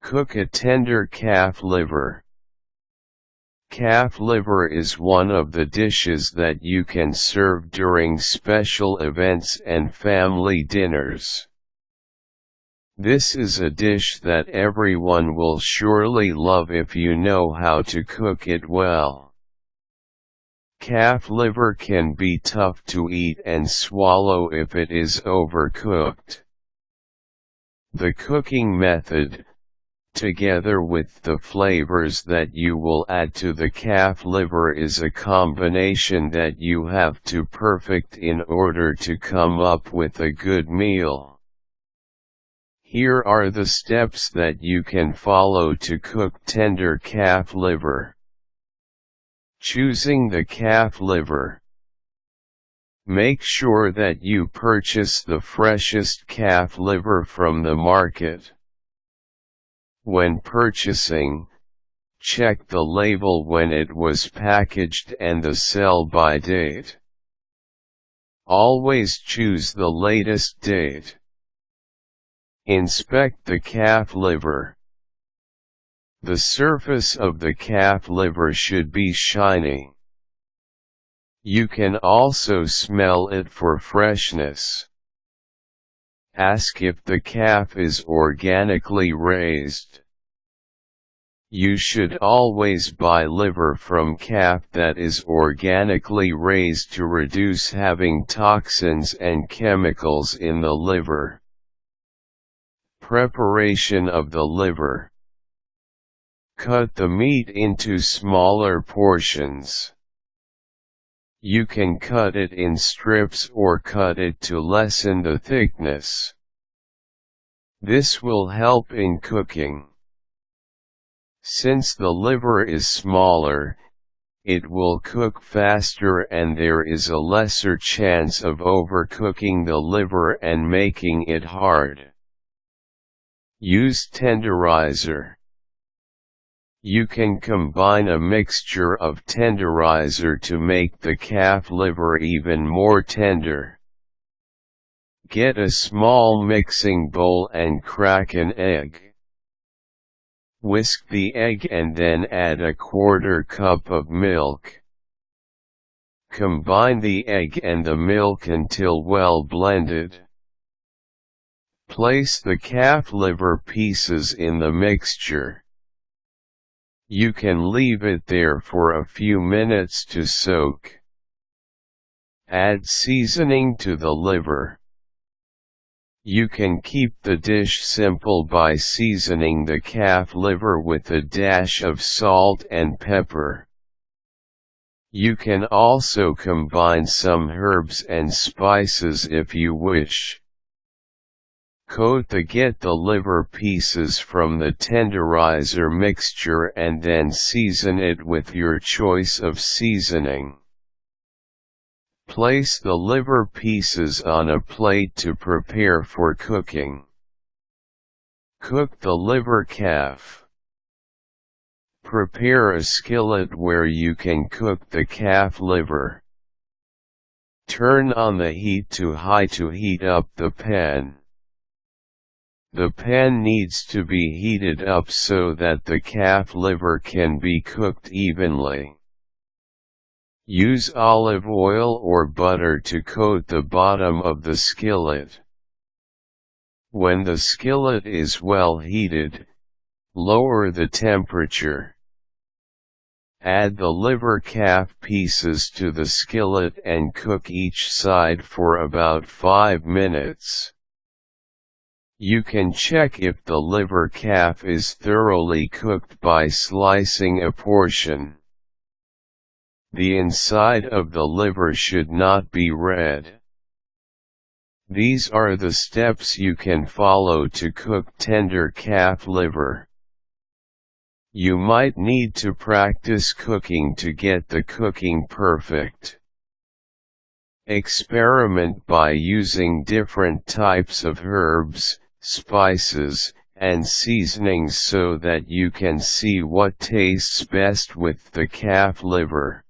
Cook a tender calf liver. Calf liver is one of the dishes that you can serve during special events and family dinners. This is a dish that everyone will surely love if you know how to cook it well. Calf liver can be tough to eat and swallow if it is overcooked. The cooking method, together with the flavors that you will add to the calf liver, is a combination that you have to perfect in order to come up with a good meal. Here are the steps that you can follow to cook tender calf liver. Choosing the calf liver. Make sure that you purchase the freshest calf liver from the market. When purchasing, check the label when it was packaged and the sell-by date. Always choose the latest date. Inspect the calf liver. The surface of the calf liver should be shiny. You can also smell it for freshness. Ask if the calf is organically raised. You should always buy liver from calf that is organically raised to reduce having toxins and chemicals in the liver. Preparation of the liver. Cut the meat into smaller portions. You can cut it in strips or cut it to lessen the thickness. This will help in cooking. Since the liver is smaller, it will cook faster and there is a lesser chance of overcooking the liver and making it hard. Use tenderizer. You can combine a mixture of tenderizer to make the calf liver even more tender. Get a small mixing bowl and crack an egg. Whisk the egg and then add a quarter cup of milk. Combine the egg and the milk until well blended. Place the calf liver pieces in the mixture. You can leave it there for a few minutes to soak. Add seasoning to the liver. You can keep the dish simple by seasoning the calf liver with a dash of salt and pepper. You can also combine some herbs and spices if you wish. Get the liver pieces from the tenderizer mixture and then season it with your choice of seasoning. Place the liver pieces on a plate to prepare for cooking. Cook the liver calf. Prepare a skillet where you can cook the calf liver. Turn on the heat to high to heat up the pan. The pan needs to be heated up so that the calf liver can be cooked evenly. Use olive oil or butter to coat the bottom of the skillet. When the skillet is well heated, lower the temperature. Add the liver calf pieces to the skillet and cook each side for about 5 minutes. You can check if the liver calf is thoroughly cooked by slicing a portion. The inside of the liver should not be red. These are the steps you can follow to cook tender calf liver. You might need to practice cooking to get the cooking perfect. Experiment by using different types of herbs, spices, and seasonings so that you can see what tastes best with the calf liver.